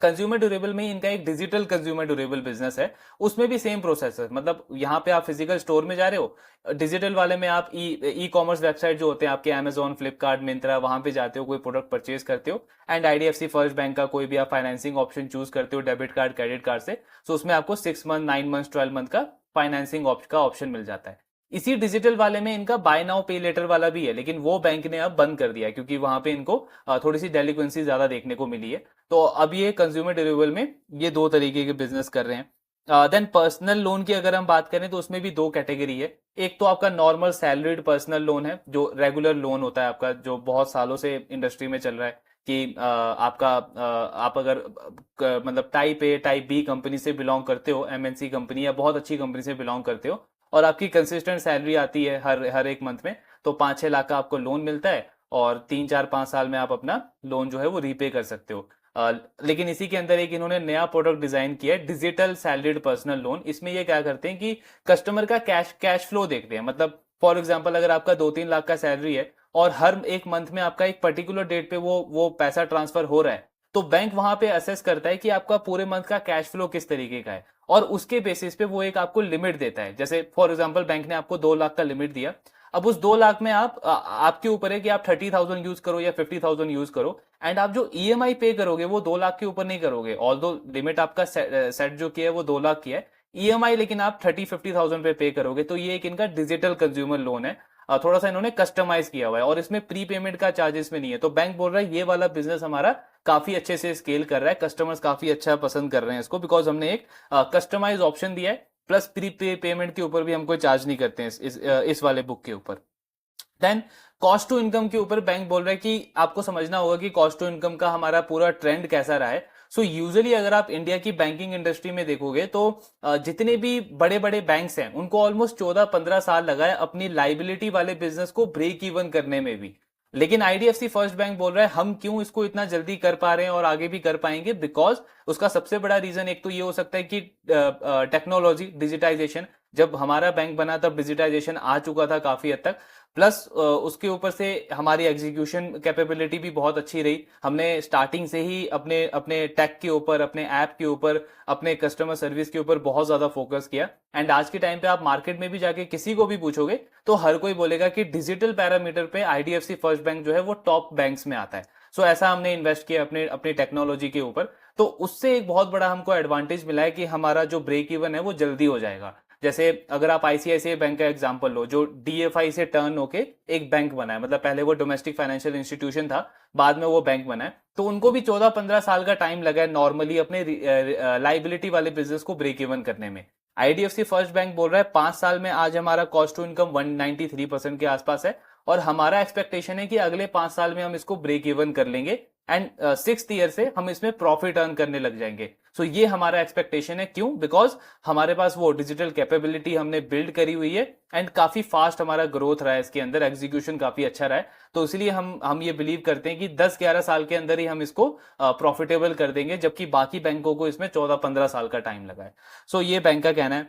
कंज्यूमर ड्यूरेबल में इनका एक डिजिटल कंज्यूमर ड्यूरेबल बिजनेस है, उसमें भी सेम प्रोसेस है। मतलब यहाँ पे आप फिजिकल स्टोर में जा रहे हो, डिजिटल वाले में आप ई कॉमर्स वेबसाइट जो होते हैं आपके अमेजोन, फ्लिपकार्ट, मिंत्रा, वहां पे जाते हो, कोई प्रोडक्ट परचेज करते हो, एंड आईडीएफसी फर्स्ट बैंक का कोई भी आप फाइनेंसिंग ऑप्शन चूज करते हो डेबिट कार्ड, क्रेडिट कार्ड से, तो उसमें आपको 6 मंथ, 9 मंथ, 12 मंथ का फाइनेंसिंग का ऑप्शन मिल जाता है। इसी डिजिटल वाले में इनका बाय नाउ पे लेटर वाला भी है, लेकिन वो बैंक ने अब बंद कर दिया है क्योंकि वहां पे इनको थोड़ी सी डेलिक्वेंसी ज्यादा देखने को मिली है। तो अब ये कंज्यूमर ड्यूरेबल में ये दो तरीके के बिजनेस कर रहे हैं। देन पर्सनल लोन की अगर हम बात करें तो उसमें भी दो कैटेगरी है। एक तो आपका नॉर्मल सैलरीड पर्सनल लोन है, जो रेगुलर लोन होता है आपका, जो बहुत सालों से इंडस्ट्री में चल रहा है कि आप अगर मतलब type A, type B company से बिलोंग करते हो, एमएनसी कंपनी या बहुत अच्छी कंपनी से बिलोंग करते हो, और आपकी कंसिस्टेंट सैलरी आती है हर हर एक मंथ में, तो 5-6 लाख का आपको लोन मिलता है और 3-4-5 साल में आप अपना लोन जो है वो रीपे कर सकते हो। लेकिन इसी के अंदर एक इन्होंने नया प्रोडक्ट डिजाइन किया है, डिजिटल सैलरीड पर्सनल लोन। इसमें ये क्या करते हैं कि कस्टमर का कैश फ्लो देखते हैं। मतलब फॉर एग्जांपल अगर आपका 2-3 लाख का सैलरी है और हर एक मंथ में आपका एक पर्टिकुलर डेट पे वो पैसा ट्रांसफर हो रहा है, तो बैंक वहां पे असेस करता है कि आपका पूरे मंथ का कैश फ्लो किस तरीके का है, और उसके बेसिस पे वो एक आपको लिमिट देता है। जैसे फॉर एग्जांपल बैंक ने आपको 2 लाख का लिमिट दिया, अब उस 2 लाख में आपके ऊपर है कि आप 30,000 यूज करो या 50,000 यूज करो, एंड आप जो ईएमआई पे करोगे वो 2 लाख के ऊपर नहीं करोगे। ऑल्दो लिमिट आपका सेट जो किया है वो 2 लाख की है, ईएमआई लेकिन आप 30-50,000 पे करोगे। तो ये एक इनका डिजिटल कंज्यूमर लोन है, थोड़ा सा इन्होंने कस्टमाइज किया हुआ है, और इसमें प्री पेमेंट का चार्जेस में नहीं है। तो बैंक बोल रहा है ये वाला बिजनेस हमारा काफी अच्छे से स्केल कर रहा है, कस्टमर्स काफी अच्छा पसंद कर रहे हैं इसको, बिकॉज हमने एक कस्टमाइज ऑप्शन दिया है, प्लस प्री पेमेंट के ऊपर भी हम कोई चार्ज नहीं करते हैं इस वाले बुक के ऊपर। देन कॉस्ट टू इनकम के ऊपर बैंक बोल रहा है कि आपको समझना होगा कि कॉस्ट टू इनकम का हमारा पूरा ट्रेंड कैसा रहा है। सो यूजुअली अगर आप इंडिया की बैंकिंग इंडस्ट्री में देखोगे तो जितने भी बड़े बड़े बैंक्स हैं उनको ऑलमोस्ट 14-15 साल लगा है अपनी लाइबिलिटी वाले बिजनेस को ब्रेक इवन करने में भी। लेकिन आईडीएफसी फर्स्ट बैंक बोल रहा है हम क्यों इसको इतना जल्दी कर पा रहे हैं और आगे भी कर पाएंगे, बिकॉज उसका सबसे बड़ा रीजन एक तो ये हो सकता है कि टेक्नोलॉजी, डिजिटाइजेशन। जब हमारा बैंक बना तब डिजिटाइजेशन आ चुका था काफी हद तक, प्लस उसके ऊपर से हमारी एग्जीक्यूशन कैपेबिलिटी भी बहुत अच्छी रही। हमने स्टार्टिंग से ही अपने अपने टेक के ऊपर, अपने ऐप के ऊपर, अपने कस्टमर सर्विस के ऊपर बहुत ज्यादा फोकस किया। एंड आज के टाइम पे आप मार्केट में भी जाके किसी को भी पूछोगे तो हर कोई बोलेगा कि डिजिटल पैरामीटर पे आईडीएफसी फर्स्ट बैंक जो है वो टॉप बैंक्स में आता है। सो ऐसा हमने इन्वेस्ट किया अपने अपनी टेक्नोलॉजी के ऊपर, तो उससे एक बहुत बड़ा हमको एडवांटेज मिला है कि हमारा जो ब्रेक इवन है वो जल्दी हो जाएगा। जैसे अगर आप आईसीआईसीआई बैंक का एग्जांपल लो, जो डीएफआई से टर्न होके एक बैंक बना है, मतलब पहले वो डोमेस्टिक फाइनेंशियल इंस्टीट्यूशन था, बाद में वो बैंक बना है, तो उनको भी 14-15 साल का टाइम लगा है नॉर्मली अपने लाइबिलिटी वाले बिजनेस को ब्रेक इवन करने में। आईडीएफसी फर्स्ट बैंक बोल रहा है 5 साल में आज हमारा कॉस्ट टू इनकम 193% के आसपास है, और हमारा एक्सपेक्टेशन है कि अगले 5 साल में हम इसको ब्रेक इवन कर लेंगे, एंड 6th ईयर से हम इसमें प्रॉफिट अर्न करने लग जाएंगे। सो ये हमारा एक्सपेक्टेशन है। क्यों? बिकॉज हमारे पास वो डिजिटल कैपेबिलिटी हमने बिल्ड करी हुई है, एंड काफी फास्ट हमारा ग्रोथ रहा है, इसके अंदर एग्जीक्यूशन काफी अच्छा रहा है। तो इसलिए हम ये बिलीव करते हैं कि 10-11 साल के अंदर ही हम इसको प्रॉफिटेबल कर देंगे, जबकि बाकी बैंकों को इसमें 14-15 साल का टाइम लगा है। सो ये बैंक का कहना है।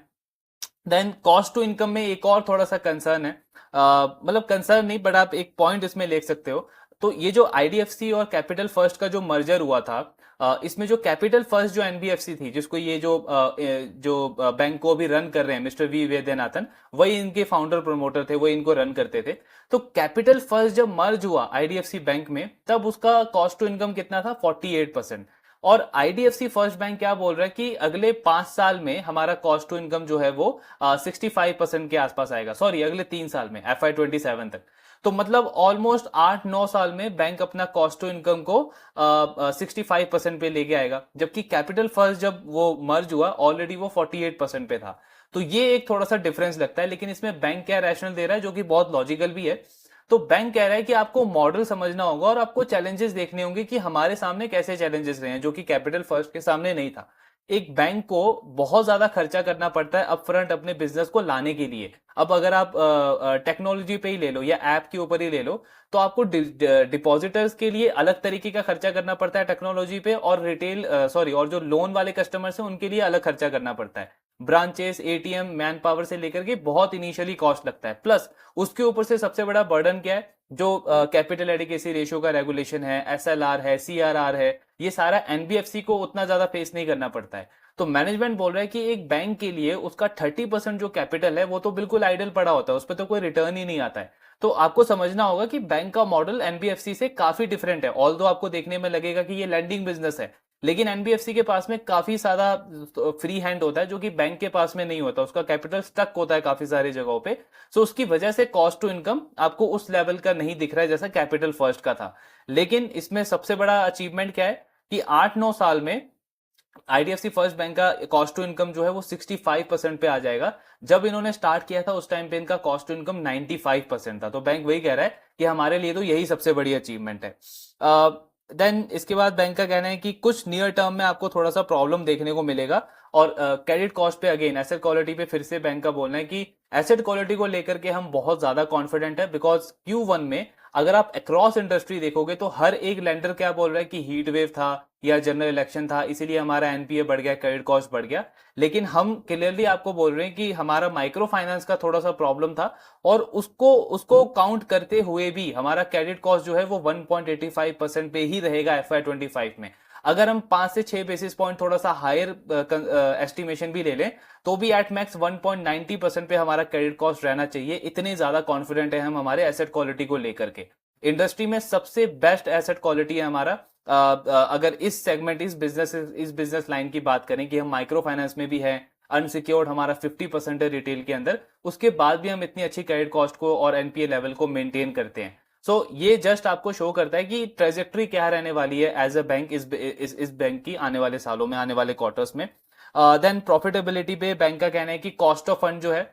देन कॉस्ट टू इनकम में एक और थोड़ा सा कंसर्न है, मतलब कंसर्न नहीं बट आप एक पॉइंट इसमें ले सकते हो। तो ये जो आईडीएफसी और कैपिटल फर्स्ट का जो मर्जर हुआ था, इसमें जो कैपिटल फर्स्ट जो एनबीएफसी थी, जिसको ये जो बैंक को अभी रन कर रहे हैं मिस्टर वी वैद्यनाथन, वही इनके फाउंडर प्रमोटर थे, वही इनको रन करते थे। तो कैपिटल फर्स्ट जब मर्ज हुआ आईडीएफसी बैंक में, तब उसका कॉस्ट टू इनकम कितना था? 48%। और आईडीएफसी फर्स्ट बैंक क्या बोल रहा है कि अगले 5 साल में हमारा कॉस्ट टू इनकम जो है वो 65% के आसपास आएगा। सॉरी, अगले 3 साल में, FY27 तक। तो मतलब ऑलमोस्ट 8-9 साल में बैंक अपना कॉस्ट टू इनकम को 65% पे लेके आएगा, जबकि कैपिटल फर्स्ट जब वो मर्ज हुआ ऑलरेडी वो 48% पे था। तो ये एक थोड़ा सा डिफरेंस लगता है, लेकिन इसमें बैंक क्या रैशनल दे रहा है जो कि बहुत लॉजिकल भी है। तो बैंक कह रहा है कि आपको मॉडल समझना होगा और आपको चैलेंजेस देखने होंगे कि हमारे सामने कैसे चैलेंजेस रहे हैं, जो कि कैपिटल फर्स्ट के सामने नहीं था। एक बैंक को बहुत ज्यादा खर्चा करना पड़ता है अपफ्रंट अपने बिजनेस को लाने के लिए। अब अगर आप टेक्नोलॉजी पे ही ले लो या ऐप के ऊपर ही ले लो, तो आपको डिपॉजिटर्स के लिए अलग तरीके का खर्चा करना पड़ता है टेक्नोलॉजी पे, और और जो लोन वाले कस्टमर्स हैं उनके लिए अलग खर्चा करना पड़ता है। ब्रांचेस, एटीएम, मैन पावर से लेकर के बहुत इनिशियली कॉस्ट लगता है। प्लस उसके ऊपर से सबसे बड़ा बर्डन क्या है? जो कैपिटल एडिक्वेसी रेशियो का रेगुलेशन है, एसएलआर है, सीआरआर है, ये सारा एनबीएफसी को उतना ज्यादा फेस नहीं करना पड़ता है। तो मैनेजमेंट बोल रहा है कि एक बैंक के लिए उसका 30% जो कैपिटल है वो तो बिल्कुल आइडल पड़ा होता है, उस पर तो कोई रिटर्न ही नहीं आता है। तो आपको समझना होगा कि बैंक का मॉडल एनबीएफसी से काफी डिफरेंट है। ऑल्दो आपको देखने में लगेगा कि ये लैंडिंग बिजनेस है, लेकिन एनबीएफसी के पास में काफी सारा फ्री हैंड होता है जो कि बैंक के पास में नहीं होता, उसका कैपिटल स्टक होता है काफी सारी जगहों पे। सो उसकी वजह से कॉस्ट टू इनकम आपको उस लेवल का नहीं दिख रहा है जैसा कैपिटल फर्स्ट का था। लेकिन इसमें सबसे बड़ा अचीवमेंट क्या है कि 8-9 साल में आईडीएफसी फर्स्ट बैंक का कॉस्ट टू इनकम जो है वो 65% पे आ जाएगा। जब इन्होंने स्टार्ट किया था उस टाइम पे इनका कॉस्ट टू इनकम 95% था। तो बैंक वही कह रहा है कि हमारे लिए तो यही सबसे बड़ी अचीवमेंट है। देन इसके बाद बैंक का कहना है कि कुछ नियर टर्म में आपको थोड़ा सा प्रॉब्लम देखने को मिलेगा। और क्रेडिट कॉस्ट पे अगेन एसेट क्वालिटी पे फिर से बैंक का बोलना है कि एसेट क्वालिटी को लेकर के हम बहुत ज्यादा कॉन्फिडेंट है, बिकॉज Q1 में अगर आप अक्रॉस इंडस्ट्री देखोगे तो हर एक लेंडर क्या बोल रहा है कि हीट वेव था या जनरल इलेक्शन था, इसीलिए हमारा एनपीए बढ़ गया, क्रेडिट कॉस्ट बढ़ गया। लेकिन हम क्लियरली आपको बोल रहे हैं कि हमारा माइक्रो फाइनेंस का थोड़ा सा प्रॉब्लम था, और उसको उसको काउंट करते हुए भी हमारा क्रेडिट कॉस्ट जो है वो 1.85% पे ही रहेगा FY25 में। अगर हम 5 से 6 बेसिस पॉइंट थोड़ा सा हायर एस्टिमेशन भी ले लें तो भी एट मैक्स 1.90% पे हमारा क्रेडिट कॉस्ट रहना चाहिए। इतने ज्यादा कॉन्फिडेंट है हम हमारे एसेट क्वालिटी को लेकर के। इंडस्ट्री में सबसे बेस्ट एसेट क्वालिटी है हमारा। अगर इस सेगमेंट इस बिजनेस लाइन की बात करें कि हम माइक्रो फाइनेंस में भी है, अनसिक्योर्ड हमारा 50% है रिटेल के अंदर, उसके बाद भी हम इतनी अच्छी क्रेडिट कॉस्ट को और एनपीए लेवल को मेंटेन करते हैं। सो ये जस्ट आपको शो करता है कि ट्रेजेक्ट्री क्या रहने वाली है एज अ बैंक इस बैंक की आने वाले सालों में, आने वाले क्वार्टर्स में। देन प्रॉफिटेबिलिटी पे बैंक का कहना है कि कॉस्ट ऑफ फंड जो है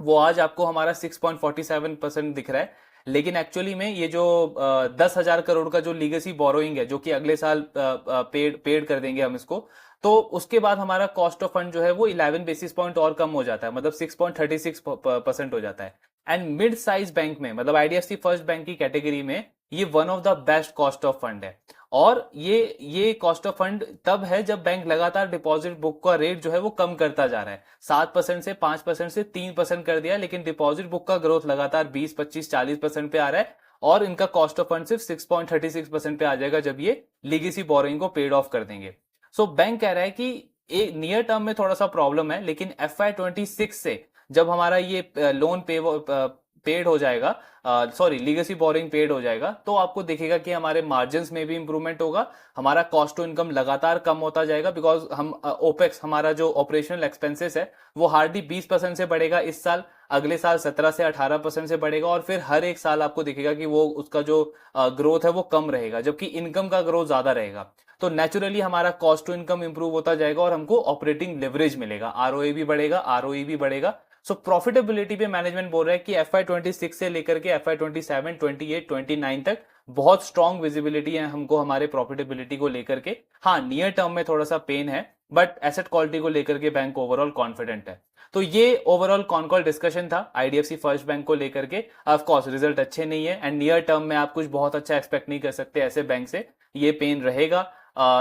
वो आज आपको हमारा 6.47% दिख रहा है, लेकिन एक्चुअली में ये जो 10,000 करोड़ का जो लीगेसी बोरोइंग है जो कि अगले साल पेड कर देंगे हम इसको, तो उसके बाद हमारा कॉस्ट ऑफ फंड जो है वो 11 बेसिस पॉइंट और कम हो जाता है, मतलब 6.36% हो जाता है। एंड मिड साइज बैंक में, मतलब आईडीएफसी फर्स्ट बैंक की कैटेगरी में, ये one of the best cost of fund है। और ये कॉस्ट ऑफ फंड तब है जब बैंक लगातार डिपॉजिट बुक का रेट जो है वो कम करता जा रहा है। 7% से 5% से 3% कर दिया, लेकिन डिपॉजिट बुक का ग्रोथ लगातार 20-25-40% पे आ रहा है, और इनका कॉस्ट ऑफ फंड सिर्फ 6.36% पे आ जाएगा जब ये लीगेसी बोरोइंग को पेड ऑफ कर देंगे। सो बैंक कह रहा है कि एक नियर टर्म में थोड़ा सा प्रॉब्लम है, लेकिन FY26 से जब हमारा ये लोन पेड हो जाएगा, सॉरी लीगेसी बोरिंग पेड हो जाएगा, तो आपको दिखेगा कि हमारे मार्जिन्स में भी इंप्रूवमेंट होगा, हमारा कॉस्ट टू इनकम लगातार कम होता जाएगा, बिकॉज हम ओपेक्स हमारा जो ऑपरेशनल एक्सपेंसेस है वो हार्डली 20% से बढ़ेगा इस साल, अगले साल 17 से 18% से बढ़ेगा, और फिर हर एक साल आपको दिखेगा कि वो उसका जो ग्रोथ है वो कम रहेगा, जबकि इनकम का ग्रोथ ज्यादा रहेगा। तो नेचुरली हमारा कॉस्ट टू इनकम इंप्रूव होता जाएगा और हमको ऑपरेटिंग लेवरेज मिलेगा, आरओए भी बढ़ेगा, आरओई भी बढ़ेगा। सो प्रॉफिटेबिलिटी पे मैनेजमेंट बोल रहा है कि FY26 से लेकर के FY27, 28, 29 तक बहुत स्ट्रॉन्ग विजिबिलिटी है हमको हमारे प्रॉफिटेबिलिटी को लेकर के। हाँ, नियर टर्म में थोड़ा सा पेन है, बट एसेट क्वालिटी को लेकर के बैंक ओवरऑल कॉन्फिडेंट है। तो ये ओवरऑल कॉन कॉल डिस्कशन था आईडीएफसी फर्स्ट बैंक को लेकर के। ऑफ कोर्स रिजल्ट अच्छे नहीं है एंड नियर टर्म में आप कुछ बहुत अच्छा एक्सपेक्ट नहीं कर सकते ऐसे बैंक से, ये पेन रहेगा।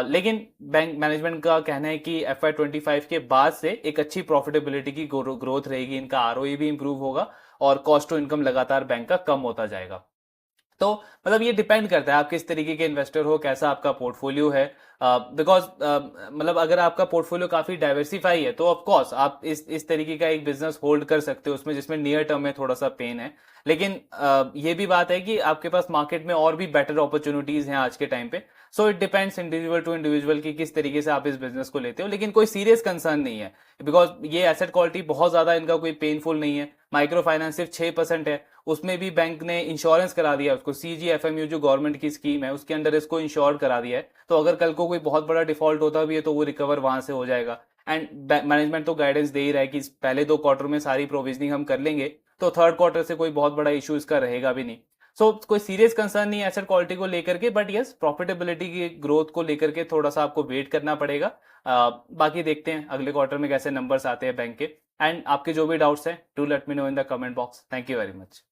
लेकिन बैंक मैनेजमेंट का कहना है कि FY25 के बाद से एक अच्छी प्रॉफिटेबिलिटी की ग्रोथ रहेगी, इनका आरओई भी इंप्रूव होगा और कॉस्ट टू इनकम लगातार बैंक का कम होता जाएगा। तो मतलब ये डिपेंड करता है आप किस तरीके के इन्वेस्टर हो, कैसा आपका पोर्टफोलियो है। बिकॉज मतलब अगर आपका पोर्टफोलियो काफी डाइवर्सिफाई है तो ऑफ कोर्स आप इस तरीके का एक बिजनेस होल्ड कर सकते हो उसमें, जिसमें नियर टर्म में थोड़ा सा पेन है। लेकिन ये भी बात है कि आपके पास मार्केट में और भी बेटर अपॉर्चुनिटीज हैं आज के टाइम पे। So it depends individual to individual की किस तरीके से आप इस बिजनेस को लेते हो, लेकिन कोई सीरियस कंसर्न नहीं है, बिकॉज ये एसेट क्वालिटी बहुत ज्यादा इनका कोई पेनफुल नहीं है। माइक्रो फाइनेंस सिर्फ 6% है, उसमें भी बैंक ने इंश्योरेंस करा दिया उसको, CGFMU जो गवर्नमेंट की स्कीम है उसके अंदर इसको इंश्योर करा दिया है। तो अगर कल को कोई बहुत बड़ा डिफॉल्ट होता भी है तो वो रिकवर वहां से हो जाएगा। एंड मैनेजमेंट तो गाइडेंस दे ही रहा है कि पहले 2 क्वार्टर में सारी प्रोविजनिंग हम कर लेंगे, तो थर्ड क्वार्टर से कोई बहुत बड़ा इशू इसका रहेगा भी नहीं। सो कोई सीरियस कंसर्न नहीं है एसेट क्वालिटी को लेकर के, बट यस प्रॉफिटेबिलिटी की ग्रोथ को लेकर के थोड़ा सा आपको वेट करना पड़ेगा। बाकी देखते हैं अगले क्वार्टर में कैसे नंबर्स आते हैं बैंक के। एंड आपके जो भी डाउट्स हैं, do let me know in the comment box. Thank you very much.